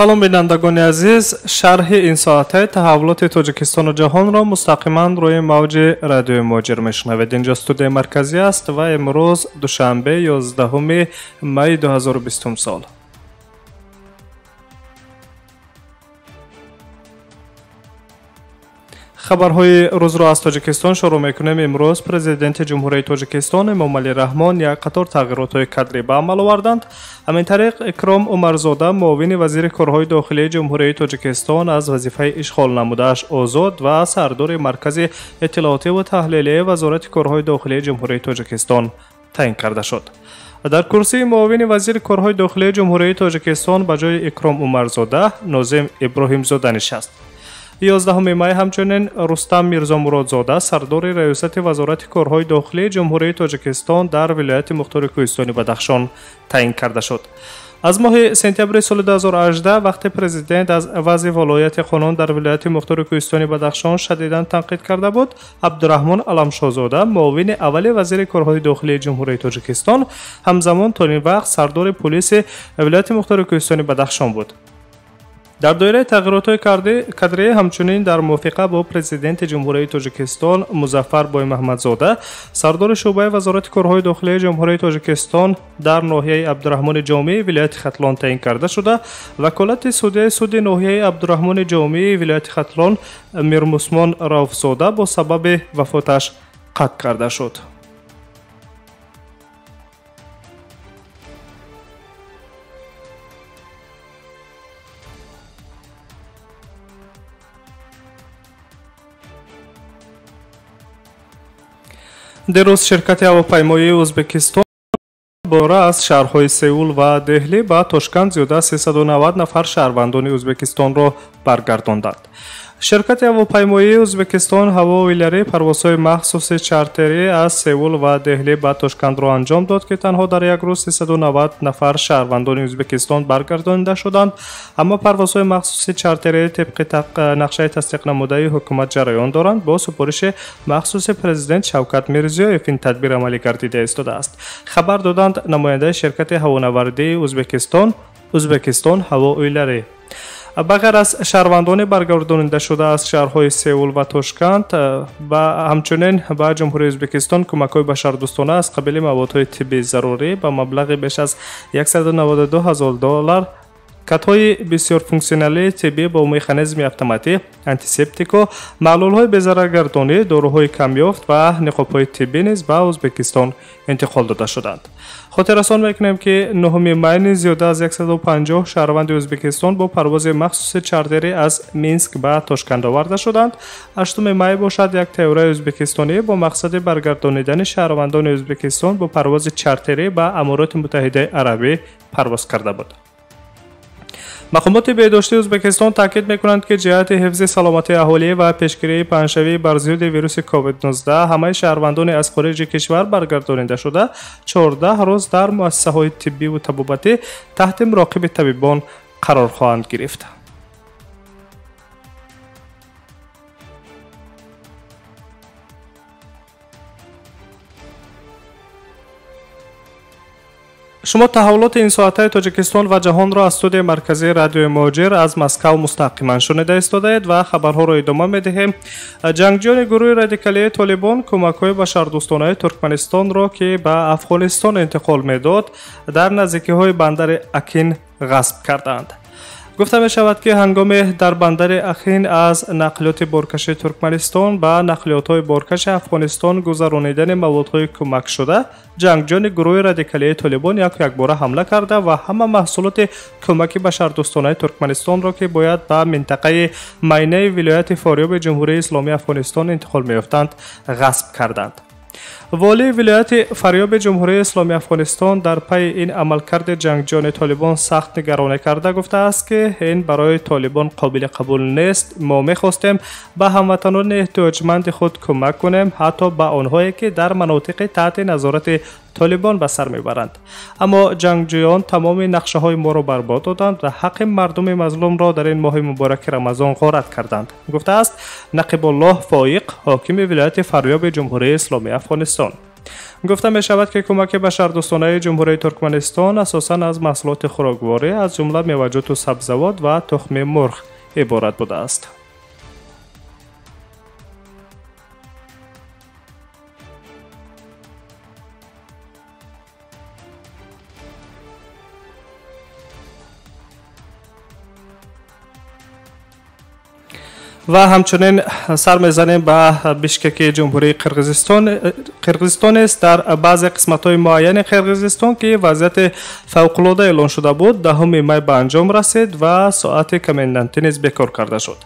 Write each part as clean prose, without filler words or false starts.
салом бинандагони азиз, шарҳи ин соатаи таҳаввулоти Тоҷикистону ҷаҳонро мустақиман рӯи мавҷи радиои Муҳоҷир мешунавед. Инҷо студияи марказӣ аст ва имрӯз душанбе 11 майи 2020 сол. хабарҳои рӯзро аз Тоҷикистон шурӯъ мекунем. имрӯз президенти ҷумҳурияи Тоҷикистон Эмомалӣ Раҳмон як қатор тағйиротҳои кадрӣ ба амал оварданд. ҳамин тариқ Икром Умарзода, муовини вазири корҳои дохилии ҷумҳурияи Тоҷикистон, аз вазифаи ишғол намудааш озод ва сардори маркази иттилоотиву таҳлилии вазорати корҳои дохилии ҷумҳурияи Тоҷикистон таъин карда шуд. дар курсии муовини вазири корҳои дохилии ҷумҳурияи Тоҷикистон ба ҷои Икром Умарзода Нозим Иброҳимзода нишаст. 11 май ҳамчунин Рустам Мирзомуродзода, сардори раёсати вазорати корҳои дохилии ҷумҳурияи Тоҷикистон дар вилояти мухтори Кӯҳистони Бадахшон таъин карда шуд. аз моҳи сентябри соли 2018 вақте президент аз вазъи волояти қонун дар вилояти мухтори Кӯҳистони Бадахшон шадидан танқид карда буд, Абдураҳмон Аламшозода, муовини аввали вазири корҳои дохилии ҷумҳурияи Тоҷикистон, ҳамзамон то ин вақт сардори полиси вилояти мухтори Кӯҳистони Бадахшон буд. дар доираи тағйиротҳои кадрӣ ҳамчунин дар мувофиқа бо президенти ҷумҳурияи Тоҷикистон Музаффар Боймаҳмадзода, сардори шуъбаи вазорати корҳои дохилии ҷумҳурияи Тоҷикистон дар ноҳияи Абдураҳмони Ҷомии вилояти Хатлон таъин карда шуда, ваколати судяи суди ноҳияи Абдураҳмони Ҷомии вилояти Хатлон Мирмусмон Равфзода бо сабаби вафоташ қатъ карда шуд. дирӯз ширкати ҳавопаймоии Ӯзбекистон бора аз шаҳрҳои Сеул ва Деҳлӣ ба Тошканд зиёда 390 нафар шаҳрвандони Ӯзбекистонро баргардонданд. ширкати ҳавопаймоии Ӯзбекистон ҳаво оилари парвозҳои махсуси чартерӣ аз Сеул ва Деҳлӣ ба Тошкандро анҷом дод, ки танҳо дар як рӯз 390 нафар шаҳрвандони Ӯзбекистон баргардонида шуданд. аммо парвозҳои махсуси чартерӣ тибқи нақшаи тасдиқнамудаи ҳукумат ҷараён доранд. бо супориши махсуси президент Шавкат Мирзиёев ин тадбир амалӣ гардида истодааст. хабар доданд намояндаи ширкати ҳавонавардии Ӯзбекистон ҳаво оиларӣ. ба ғайр аз шаҳрвандони баргардонида шуда аз шаҳрҳои Сеул ва Тошканд ба ҳамчунин ба ҷумҳурияи Ӯзбекистон кӯмакҳои башардӯстона аз қабили маводҳои тиббии зарурӣ ба маблағи беш аз $192,000, катҳои бисёрфунксионалии тиббӣ бо механизми автоматӣ, антисептико, маълулҳои безараргардонӣ, доруҳои камёфт ва ниқобҳои тиббӣ низ ба Ӯзбекистон интиқол дода шуданд. хотиррасон мекунем, ки 9 май низ зиёда аз 150 шаҳрванди Ӯзбекистон бо парвози махсуси чартерӣ аз Минск ба Тошканд оварда шуданд. 8 май бошад як тайёраи ӯзбекистонӣ бо мақсади баргардонидани шаҳрвандони Ӯзбекистон бо парвози чартерӣ ба Амороти Муттаҳидаи Арабӣ парвоз карда буд. мақомоти беҳдоштии Ӯзбекистон таъкид мекунанд, ки ҷиҳати ҳифзи саломатии аҳолӣ ва пешгирии паҳншавии барзиёди вируси COVID-19 ҳамаи шаҳрвандони аз хориҷи кишвар баргардонида шуда 14 рӯз дар муассисаҳои тиббиву табобатӣ таҳти муроқиби табибон қарор хоҳанд гирифт. шумо таҳаввулоти ин соатаи Тоҷикистон ва ҷаҳонро аз студияи марказии радиои Муҳоҷир аз Москав мустақиман шунида истодаед ва хабарҳоро идома медиҳем. ҷангҷӯёни гурӯҳи радикалии Толибон кӯмакҳои башардӯстонаи Туркманистонро, ки ба Афғонистон интиқол медод, дар наздикиҳои бандари Акин ғасб карданд. гуфта мешавад, ки ҳангоми дар бандари Ахин аз нақлиёти боркашии Туркманистон ба нақлиётҳои боркаши Афғонистон гузаронидани маводҳои кӯмакшуда, ҷангҷӯёни гурӯҳи радикалии Толибон якбора ҳамла карда ва ҳама маҳсулоти кӯмаки башардӯстонаи Туркманистонро, ки бояд ба минтақаи майнаи вилояти Форёби ҷумҳурии Исломии Афғонистон интиқол меёфтанд, ғасб карданд. волии вилояти Фарёби ҷумҳурии Исломии Афғонистон дар пайи ин амалкарди ҷангҷӯёни Толибон сахт нигаронӣ карда гуфтааст, ки ин барои Толибон қобили қабул нест. мо мехостем ба ҳамватанони эҳтиёҷманди худ кӯмак кунем, ҳатто ба онҳое, ки дар манотиқи таҳти назорати Толибон ба сар мебаранд. аммо ҷангҷӯён тамоми нақшаҳои моро барбод доданд ва ҳаққи мардуми мазлумро дар ин моҳи мубораки Рамазон ғорат карданд, гуфтааст Нақибуллоҳ Фоиқ, ҳокими вилояти Фарёби ҷумҳурии Исломии Афғонистон. گفته می شود که کمک بشردوستانه جمهوری ترکمنستان اساساً از محصولات خوراکواری از جمله میوه‌جات و سبزیجات و تخم مرغ عبارت بوده است. و همچنین سر میزنیم به بیشکک جمهوری قرقیزستان است. در بعضی قسمت‌های معین قرقیزستان که وضعیت فوق‌العاده اعلان شده بود 10 می به انجام رسید و ساعت کمندنتی نیز بکار کرده شد.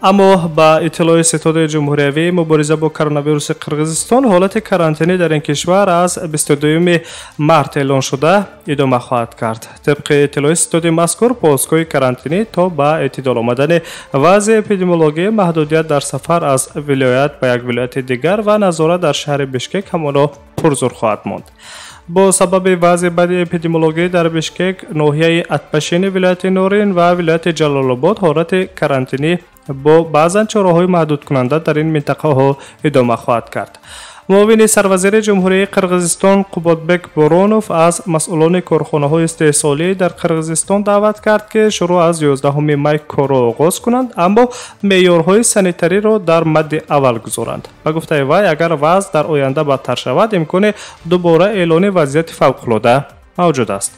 اما با اطلاع ستاد جمهوری مبارزه با کرونا ویروس قرقیزستان حالت کرانتینی در این کشور از 22 مارس اعلان شده ادامه خواهد کرد. طبق اطلاع ستاد مذکور پاسگاه کرانتینی تا با اعتدال آمدن وضع اپیدمیولوژی محدودیت در سفر از ولایت به یک ولایت دیگر و نظارت در شهر بشکک همانا پرزور خواهد ماند. با سبب وضع بد اپیدمیولوژی در بشکک، ناحیه اتبشین ولایت نورین و ولایت جلال آباد حالت کرانتینی با بعضا چاره‌های محدود کننده در این منطقه ها ادامه خواهد کرد. معاون سروزیر جمهوری قرقیزستان قوباتبک بورونوف از مسئولان کارخانه‌های استحصالی در قرقیزستان دعوت کرد که شروع از 11 می کار را آغاز کنند، اما معیارهای سانیتری را در مد اول گذارند. به گفته وی اگر وضع در آینده بدتر شود امکان دوباره اعلان وضعیت فوق‌العاده موجود است.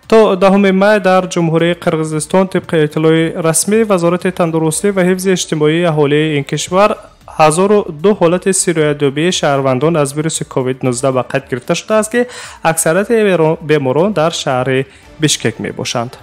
تا 10 می در جمهوری قرقیزستان طبق اطلاع رسمی وزارت تندرستی و حفظ اجتماعی اهالی این کشور 1002 حالت سیرویابی شهروندان از ویروس کووید 19 به قید گرفته شده است که اکثریت بیماران در شهر بشکک می باشند.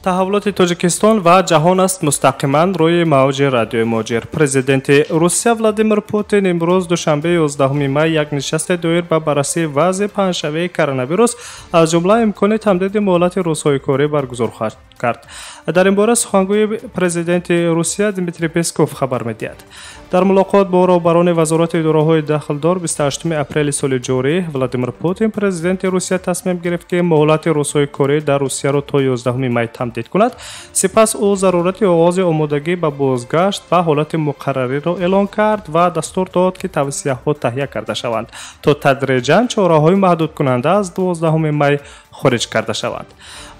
تحولات تاجیکستان و جهان است مستقیما روی موج رادیوی موجر. پرزیدنت روسیه ولادیمیر پوتین امروز دوشنبه 11 می یک نشست دایر به بررسی وضع پنجشنبه کرونا ویروس از جمله امکان تمدید مهلت روزهای کاری برگزار خواهد کرد. در این باره سخنگوی پرزیدنت روسیه دیمیتری پسکوف خبر می‌دهد. در ملاقات با رهبران وزارت اداره‌های داخلدار 28 اپریل سال جاری ولادیمیر پوتین پرزیدنت روسیه تصمیم گرفت که مهلت روزهای کاری در روسیه را تا 11 می تمدید کند. سپس او ضرورت آغاز آمادگی به بازگشت به حالت مقرری را اعلان کرد و دستور داد که توصیه‌ها تهیه کرده شوند تا تدریجاً چاره‌های محدود کننده از 12 می خارج کرده شوند.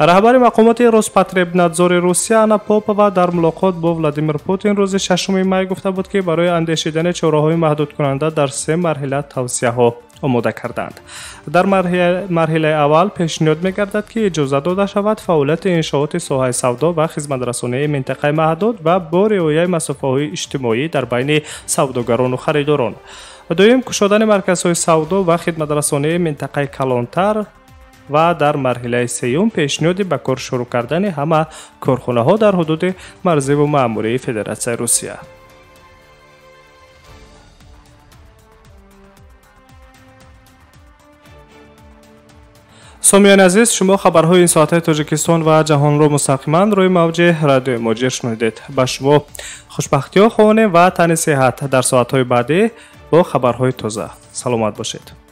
رهبر مقامات روسپاتربنادزور روسیه آنا پوپووا در ملاقات با ولادیمیر پوتین روز 6 می گفته بود که برای اندیشیدن چاره‌های محدود کننده در 3 مرحله توصیه‌ها آماده کردند. در مرحله اول پیشنهاد می‌گردد که اجازه داده شود فعالیت انشاءات ساحه سودا و خدمت‌رسانی منطقه محدود و با رعایت مسافه‌های اجتماعی در بین سوداگران و خریداران. دوم گشودن مرکزهای سودا و خدمت‌رسانی منطقه کلانتر و در مرحله سوم پیشنهاد به کار شروع کردن همه کارخانه‌ها در حدود مرزی و مأموری فدراسیون روسیه. سامیان عزیز، شما خبرهای این ساعت تاجیکستان و جهان را مستقیما روی موج رادیو موجر شنیدید. به شما خوشبختی ها خواهانه و تن صحت در ساعت‌های بعدی با خبرهای تازه. سلامت باشید.